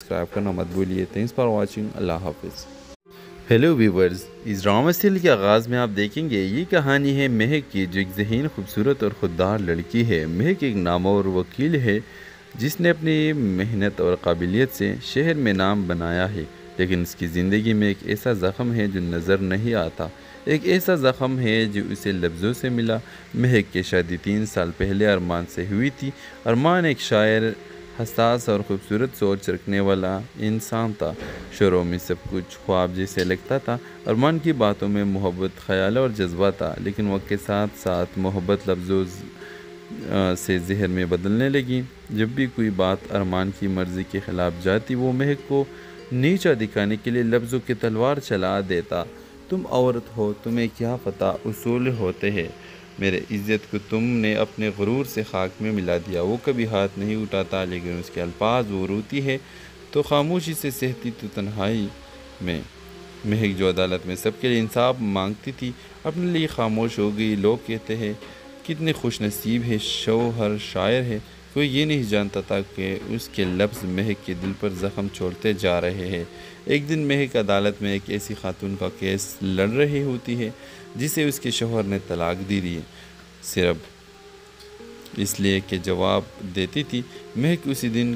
Subscribe کرنا مت بھولیے. Thanks for watching. اللہ حافظ. ہیلو ویورز، اس ڈرامہ سیریل کے آغاز میں آپ دیکھیں گے یہ کہانی ہے مہک کی، جو ایک ذہین، خوبصورت اور خوددار لڑکی ہے. مہک ایک نامور وکیل ہے جس نے اپنی محنت اور قابلیت سے شہر میں نام بنایا ہے، لیکن اس کی زندگی میں ایک ایسا زخم ہے جو نظر نہیں آتا. ایک ایسا زخم ہے جو اسے لفظوں سے ملا. مہک کی شادی 3 سال پہلے ارمان سے ہوئی تھی. ارمان ایک شاعر، حساس اور خوبصورت سوچ رکھنے والا انسان تھا. شروع میں سب کچھ خواب جیسے لگتا تھا. ارمان کی باتوں میں محبت، خیال اور جذبہ تھا، لیکن وقت کے ساتھ ساتھ محبت لفظوں سے زہر میں بدلنے لگی. جب بھی کوئی بات ارمان کی مرضی کے خلاف جاتی، وہ مہک کو نیچا دکھانے کے لیے لفظوں کی تلوار چلا دیتا. تم عورت ہو، تمہیں کیا پتہ اصول ہوتے ہیں. میرے عزت کو تم نے اپنے غرور سے خاک میں ملا دیا. وہ کبھی ہاتھ نہیں اٹھاتا، لیکن اس کے الفاظ وہ روتی ہے تو خاموشی سے سہتی تو تنہائی میں. مہک جو عدالت میں سب کے لیے انصاف مانگتی تھی، اپنے لیے خاموش ہو گئی. لوگ کہتے ہیں کتنے خوش نصیب ہے، شوہر شاعر ہے. کوئی یہ نہیں جانتا تھا کہ اس کے لفظ مہک کے دل پر زخم چھوڑتے جا رہے ہیں. ایک دن مہک عدالت میں ایک ایسی خاتون کا کیس لڑ رہی ہوتی ہے جسے اس کے شوہر نے طلاق دی ہے، صرف اس لیے کہ جواب دیتی تھی. مہک اسی دن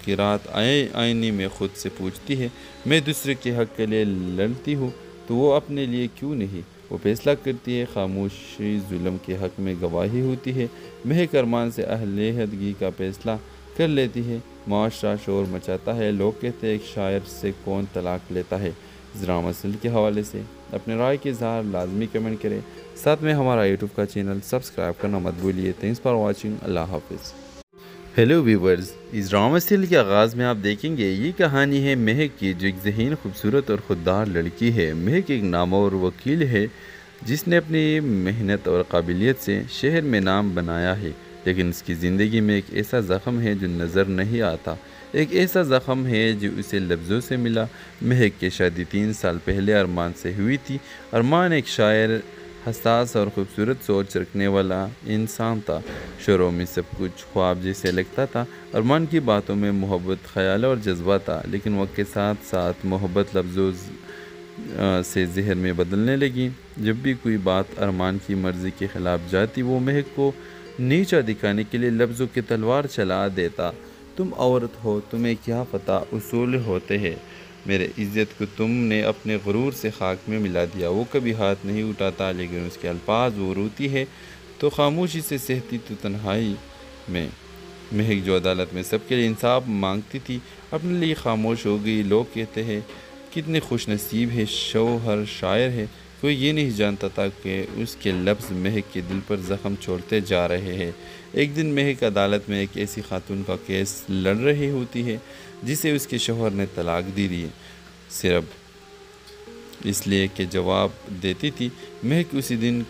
کی رات آئینے میں خود سے پوچھتی ہے، میں دوسرے کے حق کے لیے لڑتی ہوں تو وہ اپنے لیے کیوں نہیں؟ وہ فیصلہ کرتی ہے. خاموشی ظلم کے حق میں گواہی ہوتی ہے. مہک ارمان سے علیحدگی کا فیصلہ کر لیتی ہے. معاشرہ شور مچاتا ہے. لوگ کہتے ہیں ایک شاعر سے کون طلاق لیتا ہے. اس ڈرامہ سیریل کے حوالے سے اپنے رائے کے اظہار لازمی کمنٹ کریں. ساتھ میں ہمارا یوٹیوب کا چینل سبسکرائب کرنا مت بھولیے. Thanks for watching. اللہ حافظ. ہیلو ویورز، اس ڈرامہ سیریل کے آغاز میں آپ دیکھیں گے یہ کہانی ہے مہک کی، جو ایک ذہین، خوبصورت اور خوددار لڑکی ہے. مہک ایک نامور وکیل ہے جس نے اپنی محنت اور قابلیت سے شہر میں نام بنایا ہے، لیکن اس کی زندگی میں ایک ایسا زخم ہے جو نظر نہیں آتا. ایک ایسا زخم ہے جو اسے لفظوں سے ملا. مہک کی شادی 3 سال پہلے ارمان سے ہوئی تھی. ارمان ایک شاعر، حساس اور خوبصورت سوچ رکھنے والا انسان تھا. شروع میں سب کچھ خواب جیسے لگتا تھا. ارمان کی باتوں میں محبت، خیال اور جذبہ تھا، لیکن وقت کے ساتھ ساتھ محبت لفظوں سے زہر میں بدلنے لگی. جب بھی کوئی بات ارمان کی مرضی کے خلاف جاتی، وہ مہک کو نیچا دکھانے کے لیے لفظوں کی تلوار چلا دیتا. تم عورت ہو، تمہیں کیا پتہ اصول ہوتے ہیں. میرے عزت کو تم نے اپنے غرور سے خاک میں ملا دیا. وہ کبھی ہاتھ نہیں اٹھاتا، لیکن اس کے الفاظ وہ روتی ہے تو خاموشی سے سہتی تو تنہائی میں. مہک جو عدالت میں سب کے لیے انصاف مانگتی تھی، اپنے لیے خاموش ہو گئی. لوگ کہتے ہیں کتنے خوش نصیب ہے، شوہر شاعر ہے. کوئی یہ نہیں جانتا تھا کہ اس کے لفظ مہک کے دل پر زخم چھوڑتے جا رہے ہیں. ایک دن مہک عدالت میں ایک ایسی خاتون کا کیس لڑ رہی ہوتی ہے جسے اس کے شوہر نے طلاق دی ہے، صرف اس لیے کہ جواب دیتی تھی. مہک اسی دن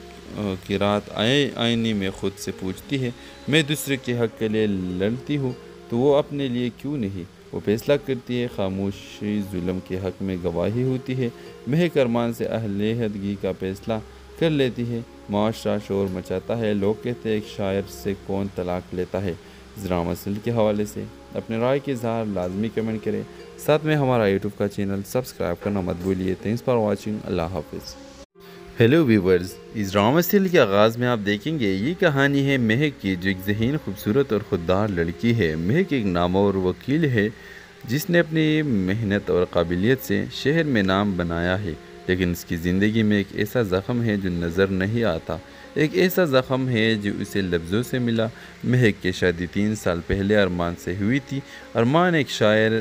کی رات آئینے میں خود سے پوچھتی ہے، میں دوسرے کے حق کے لیے لڑتی ہوں تو وہ اپنے لیے کیوں نہیں؟ وہ فیصلہ کرتی ہے. خاموشی ظلم کے حق میں گواہی ہوتی ہے. مہک ارمان سے علیحدگی کا فیصلہ کر لیتی ہے. معاشرہ شور مچاتا ہے. لوگ کہتے ہیں ایک شاعر سے کون طلاق لیتا ہے. اس ڈرامہ سیریل کے حوالے سے اپنے رائے کے اظہار لازمی کمنٹ کریں. ساتھ میں ہمارا یوٹیوب کا چینل سبسکرائب کرنا مت بھولیے. Thanks for watching. اللہ حافظ. ہیلو ویورز، اس ڈرامہ سیریل کے آغاز میں آپ دیکھیں گے یہ کہانی ہے مہک کی، جو ایک ذہین، خوبصورت اور خوددار لڑکی ہے. مہک ایک نامور وکیل ہے جس نے اپنی محنت اور قابلیت سے شہر میں نام بنایا ہے، لیکن اس کی زندگی میں ایک ایسا زخم ہے جو نظر نہیں آتا. ایک ایسا زخم ہے جو اسے لفظوں سے ملا. مہک کی شادی 3 سال پہلے ارمان سے ہوئی تھی. ارمان ایک شاعر،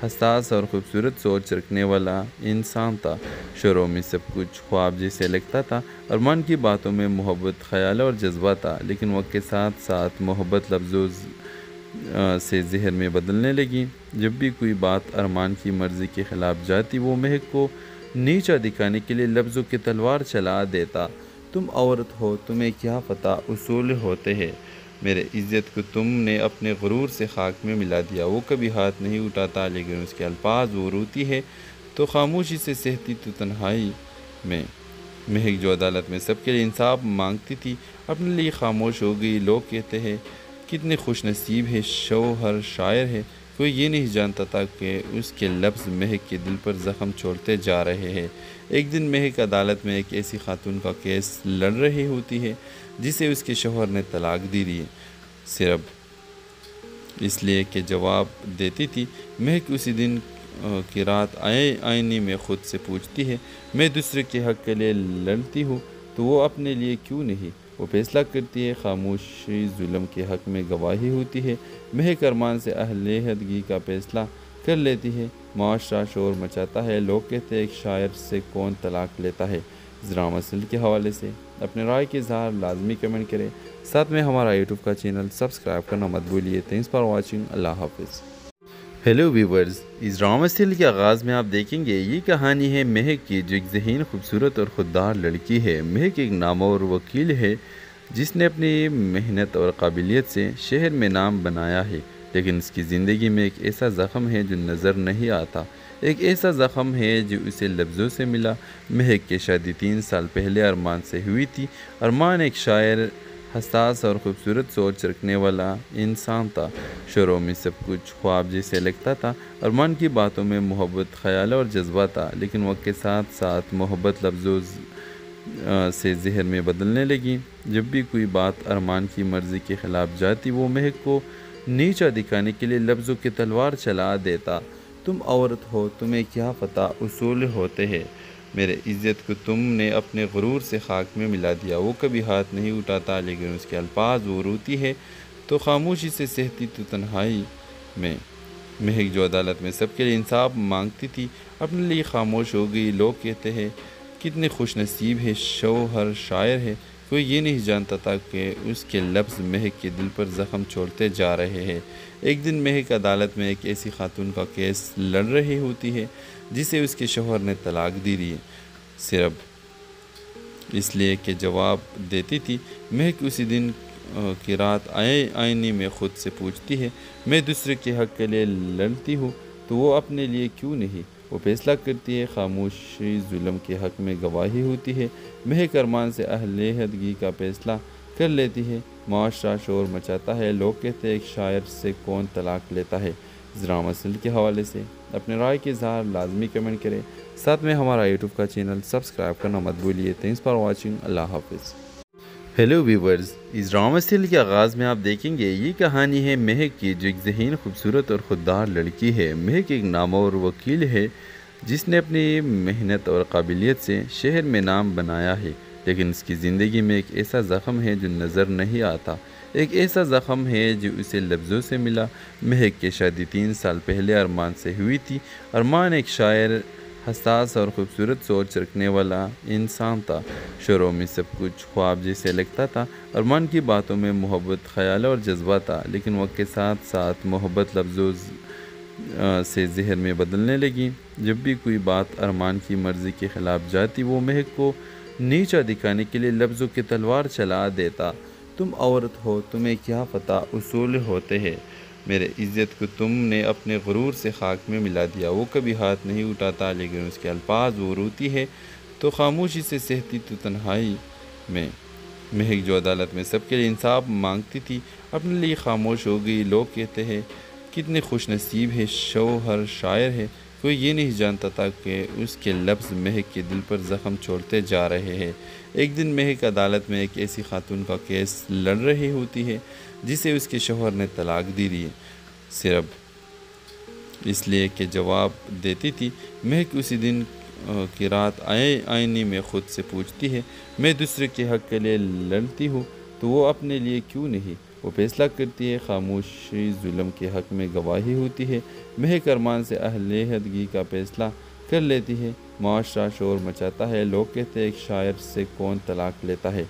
حساس اور خوبصورت سوچ رکھنے والا انسان تھا. شروع میں سب کچھ خواب جیسے لگتا تھا. ارمان کی باتوں میں محبت، خیال اور جذبہ تھا، لیکن وقت کے ساتھ ساتھ محبت لفظوں سے زہر میں بدلنے لگی. جب بھی کوئی بات ارمان کی مرضی کے خلاف جاتی، وہ مہک کو نیچا دکھانے کے لیے لفظوں کی تلوار چلا دیتا. تم عورت ہو، تمہیں کیا پتہ اصول ہوتے ہیں. میرے عزت کو تم نے اپنے غرور سے خاک میں ملا دیا. وہ کبھی ہاتھ نہیں اٹھاتا، لیکن اس کے الفاظ وہ روتی ہے تو خاموشی سے سہتی تو تنہائی میں. مہک جو عدالت میں سب کے لیے انصاف مانگتی تھی، اپنے لیے خاموش ہو گئی. لوگ کہتے ہیں کتنے خوش نصیب ہے، شوہر شاعر ہے. کوئی یہ نہیں جانتا تھا کہ اس کے لفظ مہک کے دل پر زخم چھوڑتے جا رہے ہیں۔ ایک دن مہک عدالت میں ایک ایسی خاتون کا کیس لڑ رہی ہوتی ہے جسے اس کے شوہر نے طلاق دی دی، صرف اس لیے کہ جواب دیتی تھی۔ مہک اسی دن کی رات آئینے میں خود سے پوچھتی ہے، میں دوسرے کے حق کے لیے لڑتی ہوں تو وہ اپنے لیے کیوں نہیں؟ وہ فیصلہ کرتی ہے، خاموشی ظلم کے حق میں گواہی ہوتی ہے۔ مہک ارمان سے علیحدگی کا فیصلہ کر لیتی ہے۔ معاشرہ شور مچاتا ہے، لوگ کہتے ہیں ایک شاعر سے کون طلاق لیتا ہے۔ ذرا مسئلے کے حوالے سے اپنے رائے کے اظہار لازمی کمنٹ کریں، ساتھ میں ہمارا یوٹیوب کا چینل سبسکرائب کرنا مت بھولیے۔ تھینکس فار واچنگ، اللہ حافظ۔ ہیلو ویورز، اس ڈرامہ سیریل کے آغاز میں آپ دیکھیں گے یہ کہانی ہے مہک کی، جو ایک ذہین، خوبصورت اور خوددار لڑکی ہے۔ مہک ایک نامور وکیل ہے جس نے اپنی محنت اور قابلیت سے شہر میں نام بنایا ہے، لیکن اس کی زندگی میں ایک ایسا زخم ہے جو نظر نہیں آتا۔ ایک ایسا زخم ہے جو اسے لفظوں سے ملا۔ مہک کی شادی 3 سال پہلے ارمان سے ہوئی تھی۔ ارمان ایک شاعر، حساس اور خوبصورت سوچ رکھنے والا انسان تھا۔ شروع میں سب کچھ خواب جیسے لگتا تھا۔ ارمان کی باتوں میں محبت، خیال اور جذبہ تھا، لیکن وقت کے ساتھ ساتھ محبت لفظوں سے زہر میں بدلنے لگی۔ جب بھی کوئی بات ارمان کی مرضی کے خلاف جاتی، وہ مہک کو نیچا دکھانے کے لیے لفظوں کی تلوار چلا دیتا۔ تم عورت ہو، تمہیں کیا پتہ اصول ہوتے ہیں، میرے عزت کو تم نے اپنے غرور سے خاک میں ملا دیا۔ وہ کبھی ہاتھ نہیں اٹھاتا، لیکن اس کے الفاظ وہ روتی ہے تو خاموشی سے سہتی تو تنہائی میں۔ مہک جو عدالت میں سب کے لیے انصاف مانگتی تھی، اپنے لیے خاموش ہو گئی۔ لوگ کہتے ہیں کتنے خوش نصیب ہے، شوہر شاعر ہے۔ کوئی یہ نہیں جانتا تھا کہ اس کے لفظ مہک کے دل پر زخم چھوڑتے جا رہے ہیں۔ ایک دن مہک عدالت میں ایک ایسی خاتون کا کیس لڑ رہی ہوتی ہے جسے اس کے شوہر نے طلاق دی دی، صرف اس لیے کہ جواب دیتی تھی۔ مہک اسی دن کی رات آئینے میں خود سے پوچھتی ہے، میں دوسرے کے حق کے لیے لڑتی ہوں تو وہ اپنے لیے کیوں نہیں؟ وہ فیصلہ کرتی ہے، خاموشی ظلم کے حق میں گواہی ہوتی ہے۔ مہک ارمان سے علیحدگی کا فیصلہ کر لیتی ہے۔ معاشرہ شور مچاتا ہے، لوگ کہتے ہیں ایک شاعر سے کون طلاق لیتا ہے۔ ذرا مسئلے کے حوالے سے اپنے رائے کے اظہار لازمی کمنٹ کریں، ساتھ میں ہمارا یوٹیوب کا چینل سبسکرائب کرنا مت بھولیے۔ تھینکس فار واچنگ، اللہ حافظ۔ ہیلو ویورز، اس ڈرامہ سیریل کے آغاز میں آپ دیکھیں گے یہ کہانی ہے مہک کی، جو ایک ذہین، خوبصورت اور خوددار لڑکی ہے۔ مہک ایک نامور وکیل ہے جس نے اپنی محنت اور قابلیت سے شہر میں نام بنایا ہے، لیکن اس کی زندگی میں ایک ایسا زخم ہے جو نظر نہیں آتا۔ ایک ایسا زخم ہے جو اسے لفظوں سے ملا۔ مہک کی شادی 3 سال پہلے ارمان سے ہوئی تھی۔ ارمان ایک شاعر، حساس اور خوبصورت سوچ رکھنے والا انسان تھا۔ شروع میں سب کچھ خواب جیسے لگتا تھا۔ ارمان کی باتوں میں محبت، خیال اور جذبہ تھا، لیکن وقت کے ساتھ ساتھ محبت لفظوں سے زہر میں بدلنے لگی۔ جب بھی کوئی بات ارمان کی مرضی کے خلاف جاتی، وہ مہک کو نیچا دکھانے کے لیے لفظوں کی تلوار چلا دیتا۔ تم عورت ہو، تمہیں کیا پتہ اصول ہوتے ہیں، میرے عزت کو تم نے اپنے غرور سے خاک میں ملا دیا۔ وہ کبھی ہاتھ نہیں اٹھاتا، لیکن اس کے الفاظ وہ روتی ہے تو خاموشی سے سہتی تو تنہائی میں۔ مہک جو عدالت میں سب کے لیے انصاف مانگتی تھی، اپنے لیے خاموش ہو گئی۔ لوگ کہتے ہیں کتنے خوش نصیب ہے، شوہر شاعر ہے۔ کوئی یہ نہیں جانتا تھا کہ اس کے لفظ مہک کے دل پر زخم چھوڑتے جا رہے ہیں۔ ایک دن مہک عدالت میں ایک ایسی خاتون کا کیس لڑ رہی ہوتی ہے جسے اس کے شوہر نے طلاق دی دی، صرف اس لیے کہ جواب دیتی تھی۔ مہک اسی دن کی رات آئینے میں خود سے پوچھتی ہے، میں دوسرے کے حق کے لیے لڑتی ہوں تو وہ اپنے لیے کیوں نہیں؟ وہ فیصلہ کرتی ہے، خاموشی ظلم کے حق میں گواہی ہوتی ہے۔ مہک ارمان سے علیحدگی کا فیصلہ کر لیتی ہے۔ معاشرہ شور مچاتا ہے، لوگ کہتے ہیں ایک شاعر سے کون طلاق لیتا ہے۔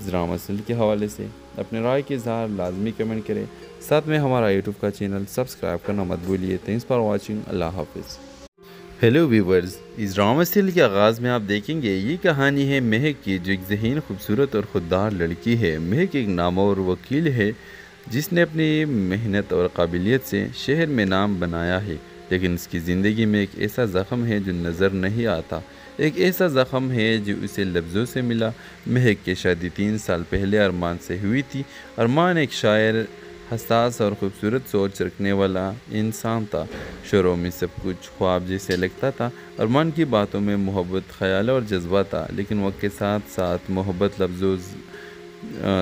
ذرا مسئلے کے حوالے سے اپنے رائے کے اظہار لازمی کمنٹ کریں، ساتھ میں ہمارا یوٹیوب کا چینل سبسکرائب کرنا مت بھولیے۔ تھینکس فار واچنگ، اللہ حافظ۔ ہیلو ویورز، اس ڈرامہ سیریل کے آغاز میں آپ دیکھیں گے یہ کہانی ہے مہک کی، جو ایک ذہین، خوبصورت اور خوددار لڑکی ہے۔ مہک ایک نامور وکیل ہے جس نے اپنی محنت اور قابلیت سے شہر میں نام بنایا ہے، لیکن اس کی زندگی میں ایک ایسا زخم ہے جو نظر نہیں آتا۔ ایک ایسا زخم ہے جو اسے لفظوں سے ملا۔ مہک کی شادی 3 سال پہلے ارمان سے ہوئی تھی۔ ارمان ایک شاعر، حساس اور خوبصورت سوچ رکھنے والا انسان تھا۔ شروع میں سب کچھ خواب جیسے لگتا تھا۔ ارمان کی باتوں میں محبت، خیال اور جذبہ تھا، لیکن وقت کے ساتھ ساتھ محبت لفظوں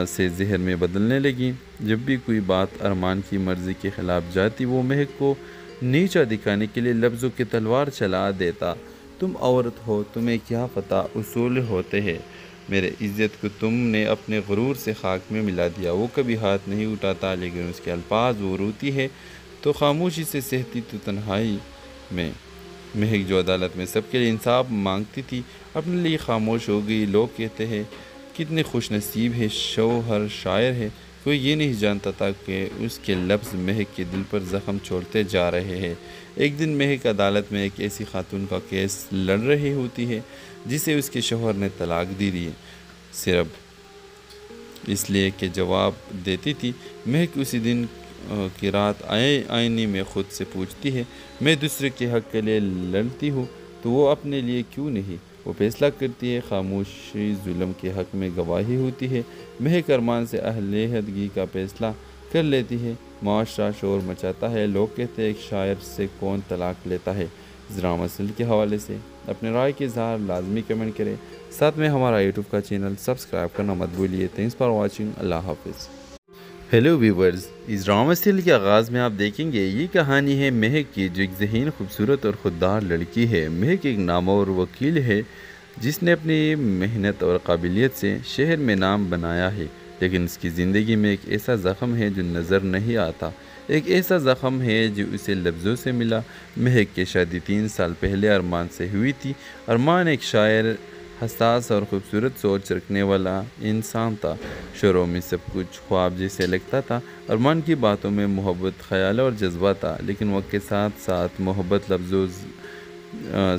سے ذہن میں بدلنے لگی۔ جب بھی کوئی بات ارمان کی مرضی کے خلاف جاتی، وہ مہک کو نیچا دکھانے کے لیے لفظوں کی تلوار چلا دیتا۔ تم عورت ہو، تمہیں کیا پتہ اصول ہوتے ہیں۔ میرے عزت کو تم نے اپنے غرور سے خاک میں ملا دیا۔ وہ کبھی ہاتھ نہیں اٹھاتا، لیکن اس کے الفاظ وہ روتی ہے تو خاموشی سے سہتی تو تنہائی میں۔ مہک جو عدالت میں سب کے لیے انصاف مانگتی تھی، اپنے لیے خاموش ہو گئی۔ لوگ کہتے ہیں کتنے خوش نصیب ہے، شوہر شاعر ہے۔ کوئی یہ نہیں جانتا تھا کہ اس کے لفظ مہک کے دل پر زخم چھوڑتے جا رہے ہیں۔ ایک دن مہک عدالت میں ایک ایسی خاتون کا کیس لڑ رہی ہوتی ہے جسے اس کے شوہر نے طلاق دی دی، صرف اس لیے کہ جواب دیتی تھی۔ مہک اسی دن کی رات آئینے میں خود سے پوچھتی ہے، میں دوسرے کے حق کے لیے لڑتی ہوں تو وہ اپنے لیے کیوں نہیں؟ وہ فیصلہ کرتی ہے، خاموشی ظلم کے حق میں گواہی ہوتی ہے۔ مہک ارمان سے علیحدگی کا فیصلہ کر لیتی ہے۔ معاشرہ شور مچاتا ہے، لوگ کہتے ہیں ایک شاعر سے کون طلاق لیتا ہے۔ اس ڈرامہ سیریل کے حوالے سے اپنے رائے کے اظہار لازمی کمنٹ کریں، ساتھ میں ہمارا یوٹیوب کا چینل سبسکرائب کرنا مت بھولیے۔ تھینکس فار واچنگ، اللہ حافظ۔ ہیلو ویورز، اس ڈرامہ سیریل کے آغاز میں آپ دیکھیں گے یہ کہانی ہے مہک کی، جو ایک ذہین، خوبصورت اور خوددار لڑکی ہے۔ مہک ایک نامور وکیل ہے جس نے اپنی محنت اور قابلیت سے شہر میں نام بنایا ہے، لیکن اس کی زندگی میں ایک ایسا زخم ہے جو نظر نہیں آتا۔ ایک ایسا زخم ہے جو اسے لفظوں سے ملا۔ مہک کی شادی 3 سال پہلے ارمان سے ہوئی تھی۔ ارمان ایک شاعر، حساس اور خوبصورت سوچ رکھنے والا انسان تھا۔ شروع میں سب کچھ خواب جیسے لگتا تھا۔ ارمان کی باتوں میں محبت، خیال اور جذبہ تھا، لیکن وقت کے ساتھ ساتھ محبت لفظوں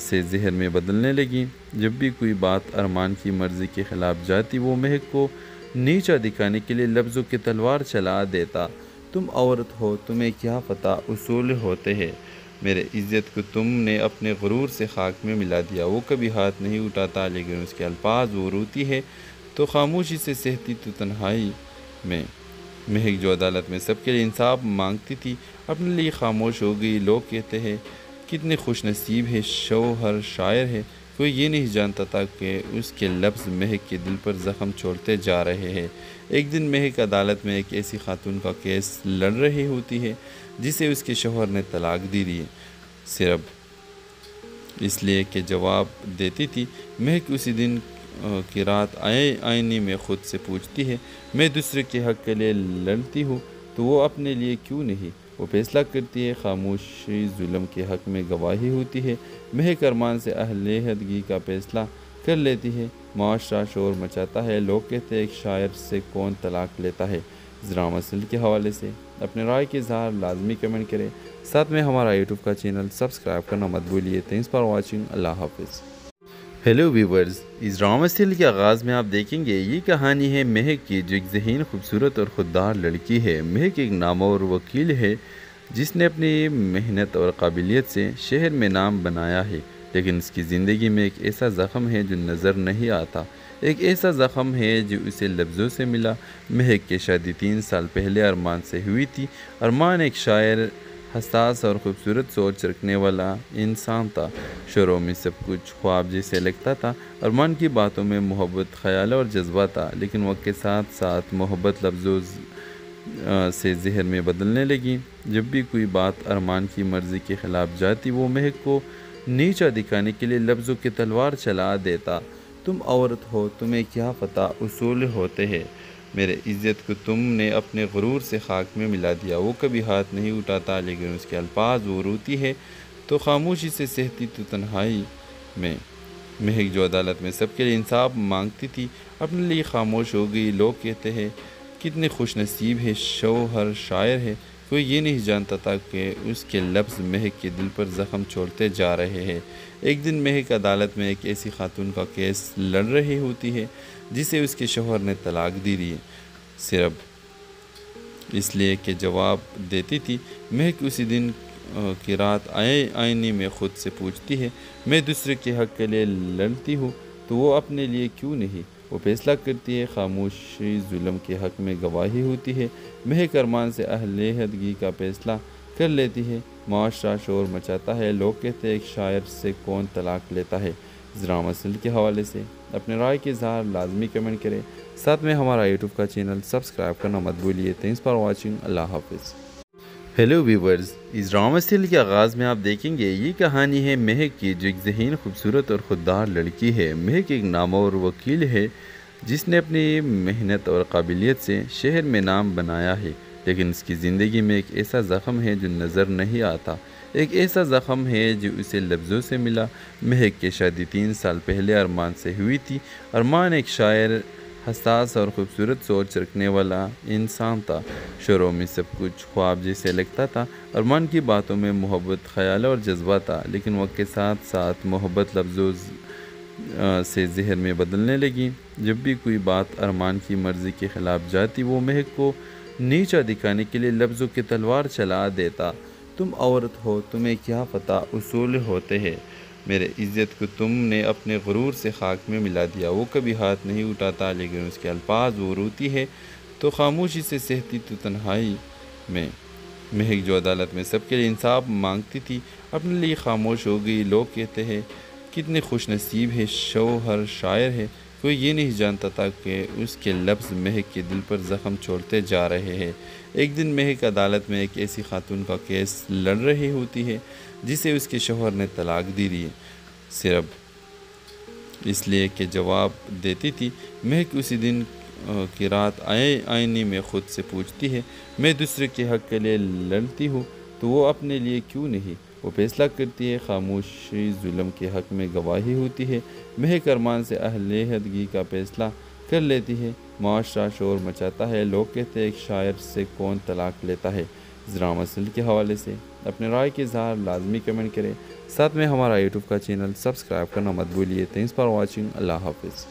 سے ذہن میں بدلنے لگی۔ جب بھی کوئی بات ارمان کی مرضی کے خلاف جاتی، وہ مہک کو نیچا دکھانے کے لیے لفظوں کی تلوار چلا دیتا۔ تم عورت ہو، تمہیں کیا پتہ اصول ہوتے ہیں۔ میرے عزت کو تم نے اپنے غرور سے خاک میں ملا دیا۔ وہ کبھی ہاتھ نہیں اٹھاتا، لیکن اس کے الفاظ وہ روتی ہے تو خاموشی سے سہتی تو تنہائی میں۔ مہک جو عدالت میں سب کے لیے انصاف مانگتی تھی، اپنے لیے خاموش ہو گئی۔ لوگ کہتے ہیں کتنے خوش نصیب ہے، شوہر شاعر ہے۔ کوئی یہ نہیں جانتا تھا کہ اس کے لفظ مہک کے دل پر زخم چھوڑتے جا رہے ہیں۔ ایک دن مہک عدالت میں ایک ایسی خاتون کا کیس لڑ رہی ہوتی ہے جسے اس کے شوہر نے طلاق دی دی، صرف اس لیے کہ جواب دیتی تھی۔ مہک اسی دن کی رات آئینے میں خود سے پوچھتی ہے، میں دوسرے کے حق کے لیے لڑتی ہوں تو وہ اپنے لیے کیوں نہیں؟ وہ فیصلہ کرتی ہے، خاموشی ظلم کے حق میں گواہی ہوتی ہے۔ مہک ارمان سے علیحدگی کا فیصلہ کر لیتی ہے۔ معاشرہ شور مچاتا ہے، لوگ کہتے ہیں ایک شاعر سے کون طلاق لیتا ہے۔ اس ڈرامہ سیریل کے حوالے سے اپنے رائے کے اظہار لازمی کمنٹ کریں، ساتھ میں ہمارا یوٹیوب کا چینل سبسکرائب کرنا مت بھولیے۔ تھینکس فار واچنگ، اللہ حافظ۔ ہیلو ویورز، اس ڈرامہ سیریل کے آغاز میں آپ دیکھیں گے یہ کہانی ہے مہک کی، جو ایک ذہین، خوبصورت اور خوددار لڑکی ہے۔ مہک ایک نامور وکیل ہے جس نے اپنی محنت اور قابلیت سے شہر میں نام بنایا ہے، لیکن اس کی زندگی میں ایک ایسا زخم ہے جو نظر نہیں آتا۔ ایک ایسا زخم ہے جو اسے لفظوں سے ملا۔ مہک کی شادی 3 سال پہلے ارمان سے ہوئی تھی۔ ارمان ایک شاعر، حساس اور خوبصورت سوچ رکھنے والا انسان تھا۔ شروع میں سب کچھ خواب جیسے لگتا تھا۔ ارمان کی باتوں میں محبت، خیال اور جذبہ تھا، لیکن وقت کے ساتھ ساتھ محبت لفظوں سے ذہن میں بدلنے لگی۔ جب بھی کوئی بات ارمان کی مرضی کے خلاف جاتی، وہ مہک کو نیچا دکھانے کے لیے لفظوں کی تلوار چلا دیتا۔ تم عورت ہو، تمہیں کیا پتہ اصول ہوتے ہیں۔ میرے عزت کو تم نے اپنے غرور سے خاک میں ملا دیا۔ وہ کبھی ہاتھ نہیں اٹھاتا، لیکن اس کے الفاظ وہ روتی ہے تو خاموشی سے سہتی تو تنہائی میں۔ مہک جو عدالت میں سب کے لیے انصاف مانگتی تھی، اپنے لیے خاموش ہو گئی۔ لوگ کہتے ہیں کتنے خوش نصیب ہے، شوہر شاعر ہے۔ کوئی یہ نہیں جانتا تھا کہ اس کے لفظ مہک کے دل پر زخم چھوڑتے جا رہے ہیں۔ ایک دن مہک عدالت میں ایک ایسی خاتون کا کیس لڑ رہی ہوتی ہے جسے اس کے شوہر نے طلاق دی دی، صرف اس لیے کہ جواب دیتی تھی۔ مہک اسی دن کی رات آئینے میں خود سے پوچھتی ہے، میں دوسرے کے حق کے لیے لڑتی ہوں تو وہ اپنے لیے کیوں نہیں؟ وہ فیصلہ کرتی ہے، خاموشی ظلم کے حق میں گواہی ہوتی ہے، مہک ارمان سے اہل عہدگی کا فیصلہ کر لیتی ہے، معاشرہ شور مچاتا ہے، لوگ کہتے ہیں ایک شاعر سے کون طلاق لیتا ہے۔ اس ڈرامہ سیریل کے حوالے سے اپنے رائے کے اظہار لازمی کمنٹ کریں، ساتھ میں ہمارا یوٹیوب کا چینل سبسکرائب کرنا مت بھولیے۔ تھینکس فار واچنگ، اللہ حافظ۔ ہیلو ویورز، اس ڈرامہ سیریل کے آغاز میں آپ دیکھیں گے یہ کہانی ہے مہک کی، جو ایک ذہین، خوبصورت اور خوددار لڑکی ہے۔ مہک ایک نامور وکیل ہے جس نے اپنی محنت اور قابلیت سے شہر میں نام بنایا ہے، لیکن اس کی زندگی میں ایک ایسا زخم ہے جو نظر نہیں آتا، ایک ایسا زخم ہے جو اسے لفظوں سے ملا۔ مہک کی شادی 3 سال پہلے ارمان سے ہوئی تھی۔ ارمان ایک شاعر، حساس اور خوبصورت سوچ رکھنے والا انسان تھا۔ شروع میں سب کچھ خواب جیسے لگتا تھا۔ ارمان کی باتوں میں محبت، خیال اور جذبہ تھا، لیکن وقت کے ساتھ ساتھ محبت لفظوں سے زہر میں بدلنے لگی۔ جب بھی کوئی بات ارمان کی مرضی کے خلاف جاتی، وہ مہک کو نیچا دکھانے کے لیے لفظوں کی تلوار چلا دیتا۔ تم عورت ہو، تمہیں کیا پتہ اصول ہوتے ہیں، میرے عزت کو تم نے اپنے غرور سے خاک میں ملا دیا۔ وہ کبھی ہاتھ نہیں اٹھاتا، لیکن اس کے الفاظ وہ روتی ہے تو خاموشی سے سہتی تو تنہائی میں۔ مہک جو عدالت میں سب کے لیے انصاف مانگتی تھی، اپنے لیے خاموش ہو گئی۔ لوگ کہتے ہیں کتنے خوش نصیب ہے، شوہر شاعر ہے۔ کوئی یہ نہیں جانتا تھا کہ اس کے لفظ مہک کے دل پر زخم چھوڑتے جا رہے ہیں۔ ایک دن مہک عدالت میں ایک ایسی خاتون کا کیس لڑ رہی ہوتی ہے جسے اس کے شوہر نے طلاق دی ہے، صرف اس لیے کہ جواب دیتی تھی۔ مہک اسی دن کی رات آئینے میں خود سے پوچھتی ہے، میں دوسرے کے حق کے لیے لڑتی ہوں تو وہ اپنے لیے کیوں نہیں؟ وہ فیصلہ کرتی ہے، خاموشی ظلم کے حق میں گواہی ہوتی ہے، مہک ارمان سے اہل عہدگی کا فیصلہ کر لیتی ہے، معاشرہ شور مچاتا ہے، لوگ کہتے ہیں ایک شاعر سے کون طلاق لیتا ہے۔ اس ڈرامہ سیریل کے حوالے سے اپنے رائے کے اظہار لازمی کمنٹ کریں، ساتھ میں ہمارا یوٹیوب کا چینل سبسکرائب کرنا مت بھولیے۔ تھینکس فار واچنگ، اللہ حافظ۔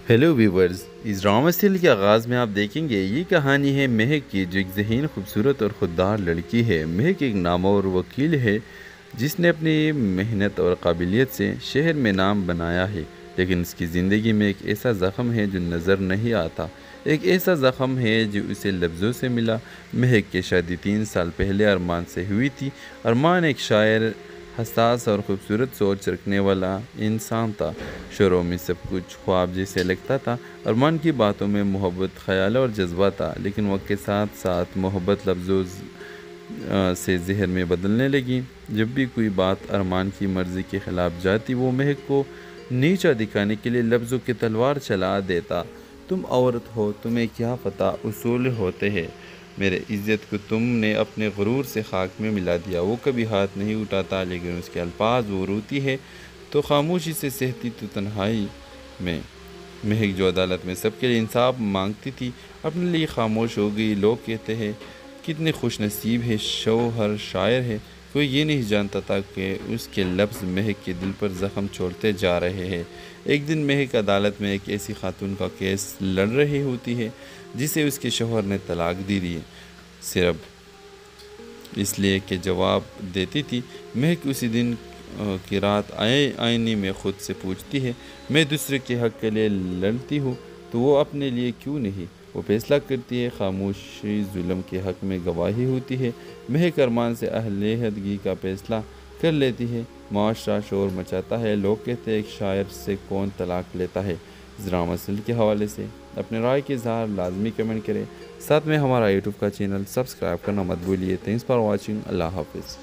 ہیلو ویورز، اس ڈرامہ سیریل کے آغاز میں آپ دیکھیں گے یہ کہانی ہے مہک کی، جو ایک ذہین، خوبصورت اور خوددار لڑکی ہے۔ مہک ایک نامور وکیل ہے جس نے اپنی محنت اور قابلیت سے شہر میں نام بنایا ہے، لیکن اس کی زندگی میں ایک ایسا زخم ہے جو نظر نہیں آتا، ایک ایسا زخم ہے جو اسے لفظوں سے ملا۔ مہک کی شادی 3 سال پہلے ارمان سے ہوئی تھی۔ ارمان ایک شاعر، حساس اور خوبصورت سوچ رکھنے والا انسان تھا۔ شروع میں سب کچھ خواب جیسے لگتا تھا۔ ارمان کی باتوں میں محبت، خیال اور جذبہ تھا، لیکن وقت کے ساتھ ساتھ محبت لفظوں سے زہر میں بدلنے لگی۔ جب بھی کوئی بات ارمان کی مرضی کے خلاف جاتی، وہ مہک کو نیچا دکھانے کے لیے لفظوں کی تلوار چلا دیتا۔ تم عورت ہو، تمہیں کیا پتہ اصول ہوتے ہیں، میرے عزت کو تم نے اپنے غرور سے خاک میں ملا دیا۔ وہ کبھی ہاتھ نہیں اٹھاتا، لیکن اس کے الفاظ وہ روتی ہے تو خاموشی سے سہتی تو تنہائی میں۔ مہک جو عدالت میں سب کے لیے انصاف مانگتی تھی، اپنے لیے خاموش ہو گئی۔ لوگ کہتے ہیں کتنے خوش نصیب ہے، شوہر شاعر ہے۔ کوئی یہ نہیں جانتا تھا کہ اس کے لفظ مہک کے دل پر زخم چھوڑتے جا رہے ہیں۔ ایک دن مہک عدالت میں ایک ایسی خاتون کا کیس لڑ رہی ہوتی ہے جسے اس کے شوہر نے طلاق دی ہے، صرف اس لیے کہ جواب دیتی تھی۔ مہک اسی دن کی رات آئینے میں خود سے پوچھتی ہے، میں دوسرے کے حق کے لیے لڑتی ہوں تو وہ اپنے لیے کیوں نہیں؟ وہ فیصلہ کرتی ہے، خاموشی ظلم کے حق میں گواہی ہوتی ہے، مہک ارمان سے اہل عہدگی کا فیصلہ کر لیتی ہے، معاشرہ شور مچاتا ہے، لوگ کہتے ہیں ایک شاعر سے کون طلاق لیتا ہے۔ اس ڈرامہ سیریل کے حوالے سے اپنے رائے کے اظہار لازمی کمنٹ کریں، ساتھ میں ہمارا یوٹیوب کا چینل سبسکرائب کرنا مت بھولیے۔ تھینکس فار واچنگ، اللہ حافظ۔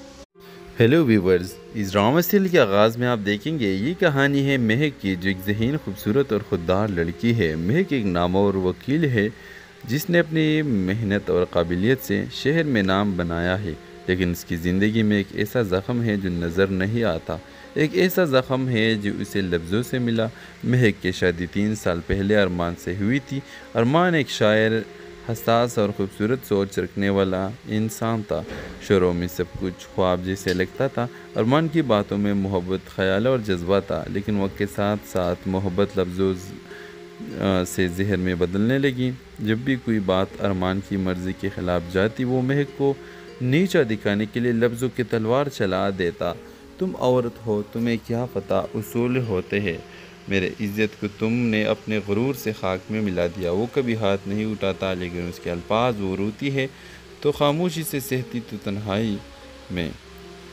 ہیلو ویورز، اس ڈرامہ سیریل کے آغاز میں آپ دیکھیں گے یہ کہانی ہے مہک کی، جو ایک ذہین، خوبصورت اور خوددار لڑکی ہے۔ مہک ایک نامور وکیل ہے جس نے اپنی محنت اور قابلیت سے شہر میں نام بنایا ہے، لیکن اس کی زندگی میں ایک ایسا زخم ہے جو نظر نہیں آتا، ایک ایسا زخم ہے جو اسے لفظوں سے ملا۔ مہک کی شادی 3 سال پہلے ارمان سے ہوئی تھی۔ ارمان ایک شاعر، حساس اور خوبصورت سوچ رکھنے والا انسان تھا۔ شروع میں سب کچھ خواب جیسے لگتا تھا۔ ارمان کی باتوں میں محبت، خیال اور جذبہ تھا، لیکن وقت کے ساتھ ساتھ محبت لفظوں سے زہر میں بدلنے لگی۔ جب بھی کوئی بات ارمان کی مرضی کے خلاف جاتی، وہ مہک کو نیچا دکھانے کے لیے لفظوں کی تلوار چلا دیتا۔ تم عورت ہو، تمہیں کیا پتہ اصول ہوتے ہیں، میرے عزت کو تم نے اپنے غرور سے خاک میں ملا دیا۔ وہ کبھی ہاتھ نہیں اٹھاتا لیکن اس کے الفاظ وہ روتی ہے تو خاموشی سے سہتی تو تنہائی میں۔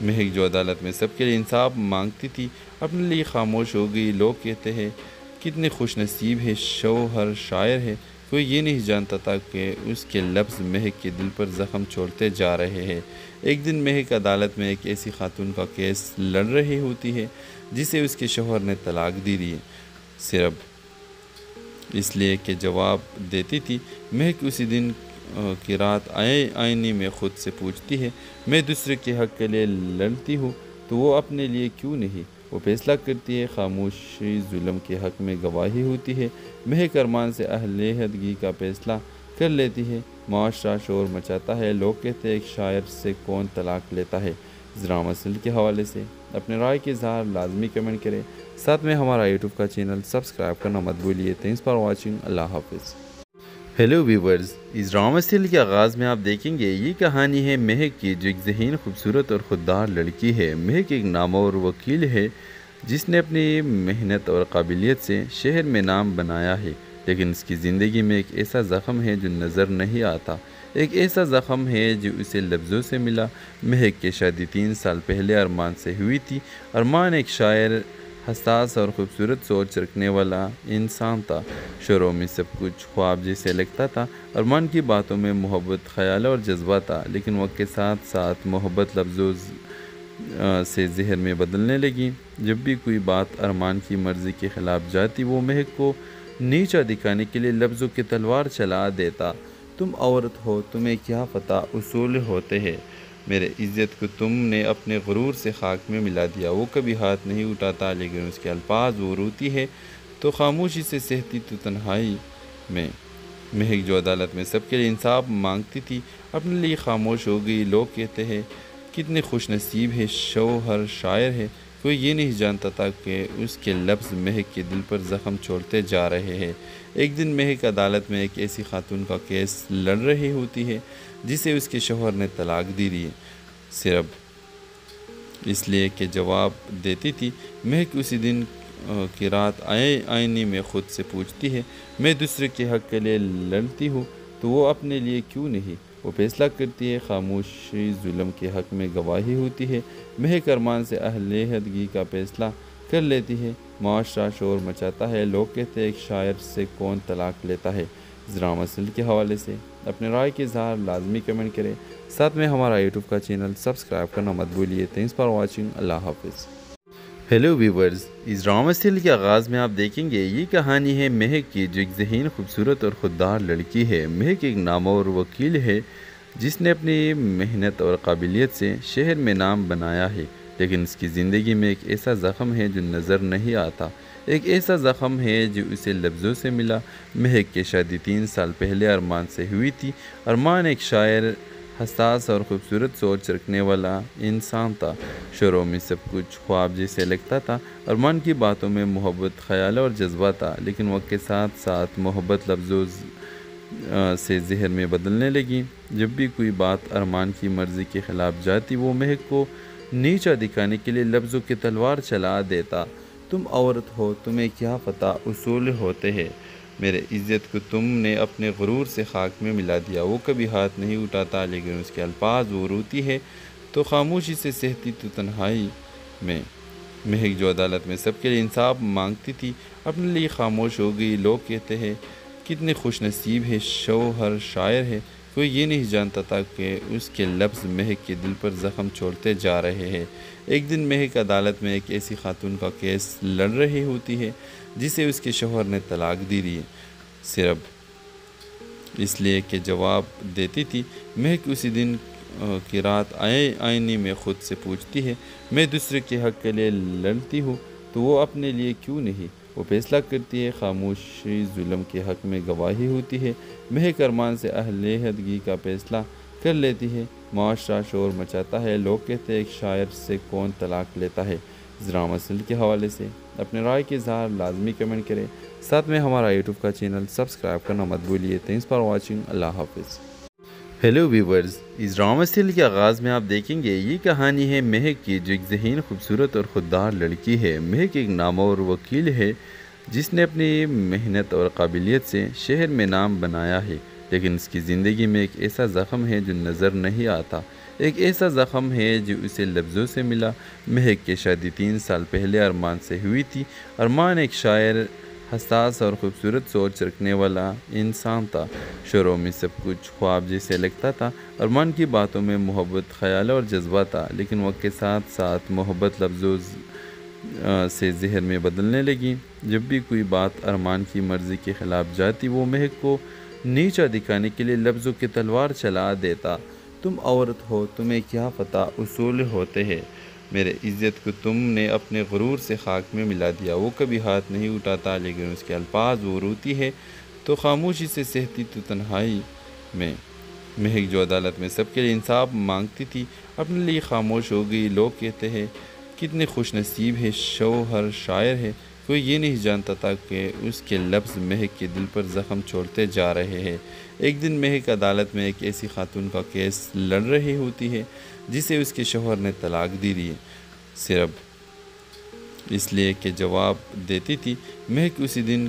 مہک جو عدالت میں سب کے لیے انصاف مانگتی تھی اپنے لیے خاموش ہو گئی۔ لوگ کہتے ہیں کتنے خوش نصیب ہے، شوہر شاعر ہے۔ کوئی یہ نہیں جانتا تھا کہ اس کے لفظ مہک کے دل پر زخم چھوڑتے جا رہے ہیں۔ ایک دن مہک عدالت میں ایک ایسی خاتون کا کیس لڑ رہی ہوتی ہے جسے اس کے شوہر نے طلاق دی ہے، صرف اس لیے کہ جواب دیتی تھی۔ مہک اسی دن کی رات آئینے میں خود سے پوچھتی ہے، میں دوسرے کے حق کے لیے لڑتی ہوں تو وہ اپنے لیے کیوں نہیں؟ وہ فیصلہ کرتی ہے، خاموشی ظلم کے حق میں گواہی ہوتی ہے۔ مہک ارمان سے علیحدگی کا فیصلہ کر لیتی ہے۔ معاشرہ شور مچاتا ہے، لوگ کہتے ہیں ایک شاعر سے کون طلاق لیتا ہے۔ اس ڈرامہ سیریل کے حوالے سے اپنے رائے کے اظہار لازمی کمنٹ کریں، ساتھ میں ہمارا یوٹیوب کا چینل سبسکرائب کرنا مت بھولیے۔ تھینکس فار واچنگ، اللہ حافظ۔ ہیلو ویورز، اس ڈرامہ سیریل کے آغاز میں آپ دیکھیں گے یہ کہانی ہے مہک کی، جو ایک ذہین، خوبصورت اور خوددار لڑکی ہے۔ مہک ایک نامور وکیل ہے جس نے اپنی محنت اور قابلیت سے شہر میں نام بنایا ہے، لیکن اس کی زندگی میں ایک ایسا زخم ہے جو نظر نہیں آتا۔ ایک ایسا زخم ہے جو اسے لفظوں سے ملا۔ مہک کی شادی 3 سال پہلے ارمان سے ہوئی تھی۔ ارمان ایک شاعر، حساس اور خوبصورت سوچ رکھنے والا انسان تھا۔ شروع میں سب کچھ خواب جیسے لگتا تھا۔ ارمان کی باتوں میں محبت، خیال اور جذبہ تھا، لیکن وقت کے ساتھ ساتھ محبت لفظوں سے زہر میں بدلنے لگی۔ جب بھی کوئی بات ارمان کی مرضی کے خلاف جاتی، وہ مہک کو نیچا دکھانے کے لیے لفظوں کی تلوار چلا دیتا۔ تم عورت ہو، تمہیں کیا پتہ اصول ہوتے ہیں۔ میرے عزت کو تم نے اپنے غرور سے خاک میں ملا دیا۔ وہ کبھی ہاتھ نہیں اٹھاتا لیکن اس کے الفاظ وہ روتی ہے تو خاموشی سے سہتی تو تنہائی میں۔ مہک جو عدالت میں سب کے لیے انصاف مانگتی تھی اپنے لیے خاموش ہو گئی۔ لوگ کہتے ہیں کتنے خوش نصیب ہے، شوہر شاعر ہے۔ کوئی یہ نہیں جانتا تھا کہ اس کے لفظ مہک کے دل پر زخم چھوڑتے جا رہے ہیں۔ ایک دن مہک عدالت میں ایک ایسی خاتون کا کیس لڑ رہی ہوتی ہے جسے اس کے شوہر نے طلاق دی ہے، صرف اس لیے کہ جواب دیتی تھی۔ مہک اسی دن کی رات آئینے میں خود سے پوچھتی ہے، میں دوسرے کے حق کے لیے لڑتی ہوں تو وہ اپنے لیے کیوں نہیں؟ وہ فیصلہ کرتی ہے، خاموشی ظلم کے حق میں گواہی ہوتی ہے۔ مہک ارمان سے علیحدگی کا فیصلہ کر لیتی ہے۔ معاشرہ شور مچاتا ہے، لوگ کہتے ہیں ایک شاعر سے کون طلاق لیتا ہے۔ اس ڈرامہ سیریل کے حوالے سے اپنے رائے کے اظہار لازمی کمنٹ کریں، ساتھ میں ہمارا یوٹیوب کا چینل سبسکرائب کرنا مت بھولیے۔ تھینکس فار واچنگ، اللہ حافظ۔ ہیلو ویورز، اس ڈرامہ سیریل کے آغاز میں آپ دیکھیں گے یہ کہانی ہے مہک کی، جو ایک ذہین، خوبصورت اور خوددار لڑکی ہے۔ مہک ایک نامور وکیل ہے جس نے اپنی محنت اور قابلیت سے شہر میں نام بنایا ہے، لیکن اس کی زندگی میں ایک ایسا زخم ہے جو نظر نہیں آتا۔ ایک ایسا زخم ہے جو اسے لفظوں سے ملا۔ مہک کی شادی 3 سال پہلے ارمان سے ہوئی تھی۔ ارمان ایک شاعر، حساس اور خوبصورت سوچ رکھنے والا انسان تھا۔ شروع میں سب کچھ خواب جیسے لگتا تھا۔ ارمان کی باتوں میں محبت، خیال اور جذبہ تھا، لیکن وقت کے ساتھ ساتھ محبت لفظوں سے زہر میں بدلنے لگی۔ جب بھی کوئی بات ارمان کی مرضی کے خلاف جاتی، وہ مہک کو نیچا دکھانے کے لیے لفظوں کی تلوار چلا دیتا۔ تم عورت ہو، تمہیں کیا پتہ اصول ہوتے ہیں۔ میرے عزت کو تم نے اپنے غرور سے خاک میں ملا دیا۔ وہ کبھی ہاتھ نہیں اٹھاتا لیکن اس کے الفاظ وہ روتی ہے تو خاموشی سے سہتی تو تنہائی میں۔ مہک جو عدالت میں سب کے لیے انصاف مانگتی تھی اپنے لیے خاموش ہو گئی۔ لوگ کہتے ہیں کتنے خوش نصیب ہے، شوہر شاعر ہے۔ کوئی یہ نہیں جانتا تھا کہ اس کے لفظ مہک کے دل پر زخم چھوڑتے جا رہے ہیں۔ ایک دن مہک عدالت میں ایک ایسی خاتون کا کیس لڑ رہی ہوتی ہے جسے اس کے شوہر نے طلاق دی ہے، صرف اس لیے کہ جواب دیتی تھی۔ مہک اسی دن کی رات آئینے میں خود سے پوچھتی ہے، میں دوسرے کے حق کے لیے لڑتی ہوں تو وہ اپنے لیے کیوں نہیں؟ وہ فیصلہ کرتی ہے، خاموشی ظلم کے حق میں گواہی ہوتی ہے۔ مہک ارمان سے علیحدگی کا فیصلہ کر لیتی ہے۔ معاشرہ شور مچاتا ہے، لوگ کہتے ہیں ایک شاعر سے کون طلاق لیتا ہے۔ اس ڈرامہ سیریل کے حوالے سے اپنے رائے کے اظہار لازمی کمنٹ کریں، ساتھ میں ہمارا یوٹیوب کا چینل سبسکرائب کرنا مت بھولیے۔ تھینکس فار واچنگ، اللہ حافظ۔ ہیلو ویورز، اس ڈرامہ سیریل کے آغاز میں آپ دیکھیں گے یہ کہانی ہے مہک کی، جو ایک ذہین، خوبصورت اور خوددار لڑکی ہے۔ مہک ایک نامور وکیل ہے جس نے اپنی محنت اور قابلیت سے شہر میں نام بنایا ہے، لیکن اس کی زندگی میں ایک ایسا زخم ہے جو نظر نہیں آتا۔ ایک ایسا زخم ہے جو اسے لفظوں سے ملا۔ مہک کی شادی 3 سال پہلے ارمان سے ہوئی تھی۔ ارمان ایک شاعر، حساس اور خوبصورت سوچ رکھنے والا انسان تھا۔ شروع میں سب کچھ خواب جیسے لگتا تھا۔ ارمان کی باتوں میں محبت، خیال اور جذبہ تھا، لیکن وقت کے ساتھ ساتھ محبت لفظوں سے ذہن میں بدلنے لگی۔ جب بھی کوئی بات ارمان کی مرضی کے خلاف جاتی، وہ مہک کو نیچا دکھانے کے لیے لفظوں کی تلوار چلا دیتا۔ تم عورت ہو، تمہیں کیا پتہ اصول ہوتے ہیں، میرے عزت کو تم نے اپنے غرور سے خاک میں ملا دیا۔ وہ کبھی ہاتھ نہیں اٹھاتا، لیکن اس کے الفاظ وہ روتی ہے تو خاموشی سے سہتی تو تنہائی میں۔ مہک جو عدالت میں سب کے لیے انصاف مانگتی تھی، اپنے لیے خاموش ہو گئی۔ لوگ کہتے ہیں کتنے خوش نصیب ہے، شوہر شاعر ہے۔ کوئی یہ نہیں جانتا تھا کہ اس کے لفظ مہک کے دل پر زخم چھوڑتے جا رہے ہیں۔ ایک دن مہک عدالت میں ایک ایسی خاتون کا کیس لڑ رہی ہوتی ہے جسے اس کے شوہر نے طلاق دی دی، صرف اس لیے کہ جواب دیتی تھی۔ مہک اسی دن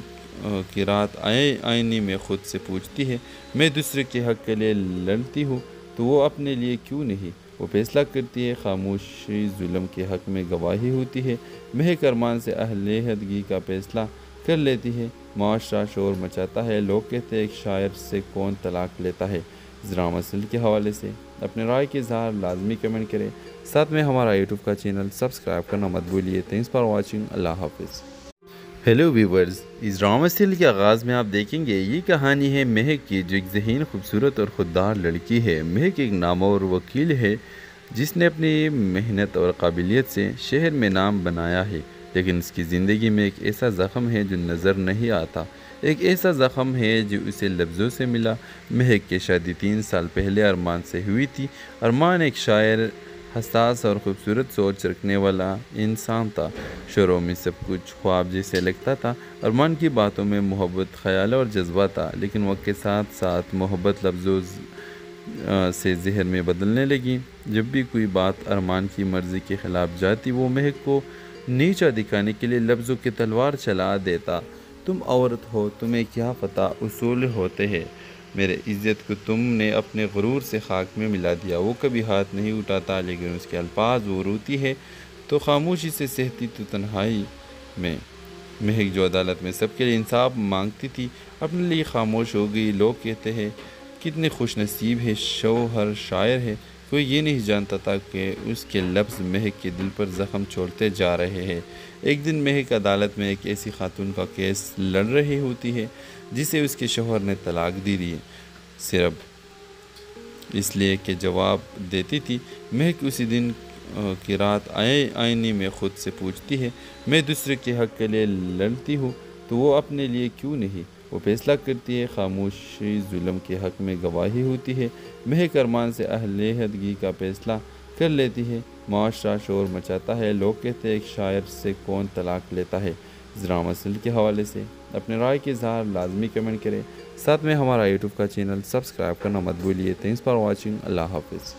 کی رات آئینے میں خود سے پوچھتی ہے، میں دوسرے کے حق کے لیے لڑتی ہوں تو وہ اپنے لیے کیوں نہیں؟ وہ فیصلہ کرتی ہے، خاموشی ظلم کے حق میں گواہی ہوتی ہے۔ مہک ارمان سے علیحدگی کا فیصلہ کر لیتی ہے۔ معاشرہ شور مچاتا ہے، لوگ کہتے ہیں ایک شاعر سے کون طلاق لیتا ہے۔ اس ڈرامہ سیریل کے حوالے سے اپنے رائے کے اظہار لازمی کمنٹ کریں، ساتھ میں ہمارا یوٹیوب کا چینل سبسکرائب کرنا مت بھولیے۔ تھینکس فار واچنگ، اللہ حافظ۔ ہیلو ویورز، اس ڈرامہ سیریل کے آغاز میں آپ دیکھیں گے یہ کہانی ہے مہک کی، جو ایک ذہین، خوبصورت اور خوددار لڑکی ہے۔ مہک ایک نامور وکیل ہے جس نے اپنی محنت اور قابلیت سے شہر میں نام بنایا ہے، لیکن اس کی زندگی میں ایک ایسا زخم ہے جو نظر نہیں آتا۔ ایک ایسا زخم ہے جو اسے لفظوں سے ملا۔ مہک کی شادی 3 سال پہلے ارمان سے ہوئی تھی۔ ارمان ایک شاعر، حساس اور خوبصورت سوچ رکھنے والا انسان تھا۔ شروع میں سب کچھ خواب جیسے لگتا تھا۔ ارمان کی باتوں میں محبت، خیال اور جذبہ تھا، لیکن وقت کے ساتھ ساتھ محبت لفظوں سے ذہن میں بدلنے لگی۔ جب بھی کوئی بات ارمان کی مرضی کے خلاف جاتی، وہ مہک کو نیچا دکھانے کے لیے لفظوں کی تلوار چلا دیتا۔ تم عورت ہو، تمہیں کیا پتہ اصول ہوتے ہیں، میرے عزت کو تم نے اپنے غرور سے خاک میں ملا دیا۔ وہ کبھی ہاتھ نہیں اٹھاتا، لیکن اس کے الفاظ وہ روتی ہے تو خاموشی سے سہتی تو تنہائی میں۔ مہک جو عدالت میں سب کے لیے انصاف مانگتی تھی، اپنے لیے خاموش ہو گئی۔ لوگ کہتے ہیں کتنے خوش نصیب ہے، شوہر شاعر ہے۔ کوئی یہ نہیں جانتا تھا کہ اس کے لفظ مہک کے دل پر زخم چھوڑتے جا رہے ہیں۔ ایک دن مہک عدالت میں ایک ایسی خاتون کا کیس لڑ رہی ہوتی ہے جسے اس کے شوہر نے طلاق دی دی، صرف اس لیے کہ جواب دیتی تھی۔ مہک اسی دن کی رات آئینے میں خود سے پوچھتی ہے، میں دوسرے کے حق کے لیے لڑتی ہوں تو وہ اپنے لیے کیوں نہیں؟ وہ فیصلہ کرتی ہے، خاموشی ظلم کے حق میں گواہی ہوتی ہے۔ مہک ارمان سے علیحدگی کا فیصلہ کر لیتی ہے۔ معاشرہ شور مچاتا ہے، لوگ کہتے ہیں ایک شاعر سے کون طلاق لیتا ہے۔ اس ڈرامہ سیریل کے حوالے سے اپنے رائے کے اظہار لازمی کمنٹ کریں، ساتھ میں ہمارا یوٹیوب کا چینل سبسکرائب کرنا مت بھولیے۔ تھینکس فار واچنگ، اللہ حافظ۔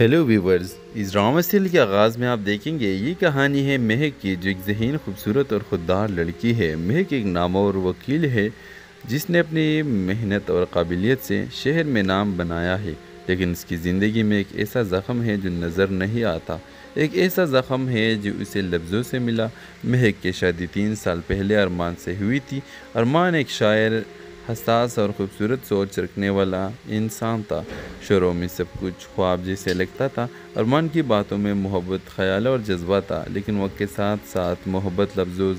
ہیلو ویورز، اس ڈرامہ سیریل کے آغاز میں آپ دیکھیں گے یہ کہانی ہے مہک کی، جو ایک ذہین، خوبصورت اور خوددار لڑکی ہے۔ مہک ایک نامور وکیل ہے جس نے اپنی محنت اور قابلیت سے شہر میں نام بنایا ہے، لیکن اس کی زندگی میں ایک ایسا زخم ہے جو نظر نہیں آتا۔ ایک ایسا زخم ہے جو اسے لفظوں سے ملا۔ مہک کی شادی 3 سال پہلے ارمان سے ہوئی تھی۔ ارمان ایک شاعر، حساس اور خوبصورت سوچ رکھنے والا انسان تھا۔ شروع میں سب کچھ خواب جیسے لگتا تھا۔ ارمان کی باتوں میں محبت، خیال اور جذبہ تھا، لیکن وقت کے ساتھ ساتھ محبت لفظوں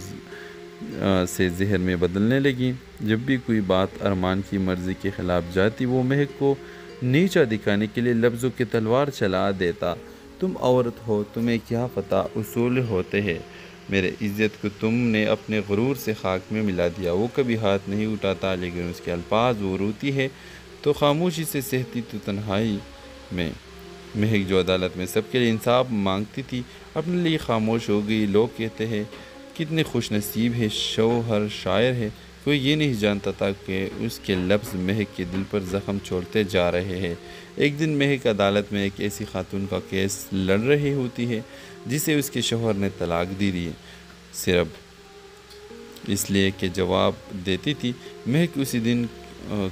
سے ذہن میں بدلنے لگی۔ جب بھی کوئی بات ارمان کی مرضی کے خلاف جاتی، وہ مہک کو نیچا دکھانے کے لیے لفظوں کی تلوار چلا دیتا۔ تم عورت ہو، تمہیں کیا پتہ اصول ہوتے ہیں، میرے عزت کو تم نے اپنے غرور سے خاک میں ملا دیا۔ وہ کبھی ہاتھ نہیں اٹھاتا، لیکن اس کے الفاظ وہ روتی ہے تو خاموشی سے سہتی تو تنہائی میں۔ مہک جو عدالت میں سب کے لیے انصاف مانگتی تھی، اپنے لیے خاموش ہو گئی۔ لوگ کہتے ہیں کتنے خوش نصیب ہے، شوہر شاعر ہے۔ کوئی یہ نہیں جانتا تھا کہ اس کے لفظ مہک کے دل پر زخم چھوڑتے جا رہے ہیں۔ ایک دن مہک عدالت میں ایک ایسی خاتون کا کیس لڑ رہی ہوتی ہے جسے اس کے شوہر نے طلاق دی دی، صرف اس لیے کہ جواب دیتی تھی۔ مہک اسی دن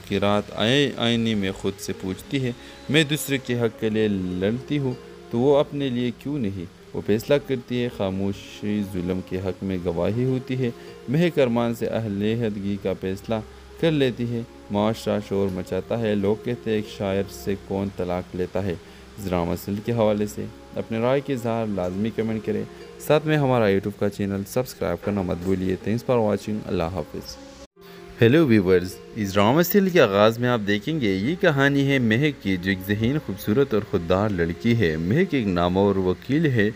کی رات آئینے میں خود سے پوچھتی ہے، میں دوسرے کے حق کے لیے لڑتی ہوں تو وہ اپنے لیے کیوں نہیں؟ وہ فیصلہ کرتی ہے، خاموشی ظلم کے حق میں گواہی ہوتی ہے۔ مہک ارمان سے علیحدگی کا فیصلہ کر لیتی ہے۔ معاشرہ شور مچاتا ہے، لوگ کہتے ہیں ایک شاعر سے کون طلاق لیتا ہے۔ اس ڈرامہ سیریل کے حوالے سے اپنے رائے کے اظہار لازمی کمنٹ کریں، ساتھ میں ہمارا یوٹیوب کا چینل سبسکرائب کرنا مت بھولیے۔ تھینکس فار واچنگ، اللہ حافظ۔ ہیلو ویورز، اس ڈرامہ سیریل کے آغاز میں آپ دیکھیں گے یہ کہانی ہے مہک کی، جو ایک ذہین، خوبصورت اور خوددار لڑکی ہے۔ مہک ایک نامور وکیل ہے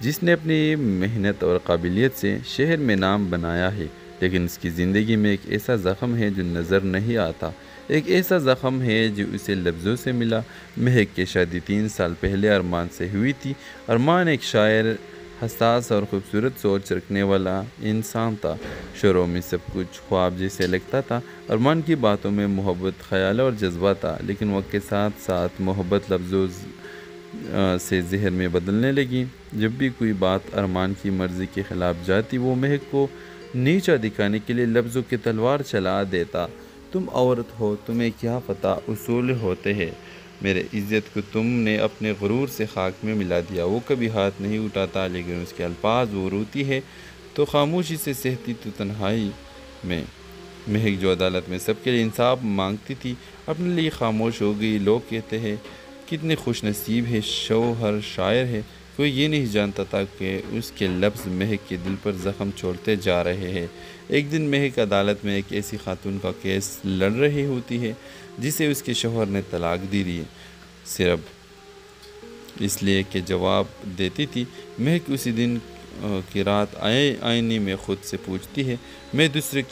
جس نے اپنی محنت اور قابلیت سے شہر میں نام بنایا ہے، لیکن اس کی زندگی میں ایک ایسا زخم ہے جو نظر نہیں آتا، ایک ایسا زخم ہے جو اسے لفظوں سے ملا۔ مہک کی شادی 3 سال پہلے ارمان سے ہوئی تھی۔ ارمان ایک شاعر، حساس اور خوبصورت سوچ رکھنے والا انسان تھا۔ شروع میں سب کچھ خواب جیسے لگتا تھا۔ ارمان کی باتوں میں محبت، خیال اور جذبہ تھا، لیکن وقت کے ساتھ ساتھ محبت لفظوں سے زہر میں بدلنے لگی۔ جب بھی کوئی بات ارمان کی مرضی کے خلاف جاتی، وہ مہک کو نیچا دکھانے کے لیے لفظوں کی تلوار چلا دیتا۔ تم عورت ہو، تمہیں کیا پتہ اصول ہوتے ہیں، میرے عزت کو تم نے اپنے غرور سے خاک میں ملا دیا۔ وہ کبھی ہاتھ نہیں اٹھاتا، لیکن اس کے الفاظ وہ روتی ہے تو خاموشی سے سہتی تو تنہائی میں۔ مہک جو عدالت میں سب کے لیے انصاف مانگتی تھی، اپنے لیے خاموش ہو گئی۔ لوگ کہتے ہیں کتنے خوش نصیب ہے، شوہر شاعر ہے۔ کوئی یہ نہیں جانتا تھا کہ اس کے لفظ مہک کے دل پر زخم چھوڑتے جا رہے ہیں۔ ایک دن مہک عدالت میں ایک ایسی خاتون کا کیس لڑ رہی ہوتی ہے جسے اس کے شوہر نے طلاق دی دی، صرف اس لیے کہ جواب دیتی تھی۔ مہک اسی دن کی رات آئینے میں خود سے پوچھتی ہے، میں دوسرے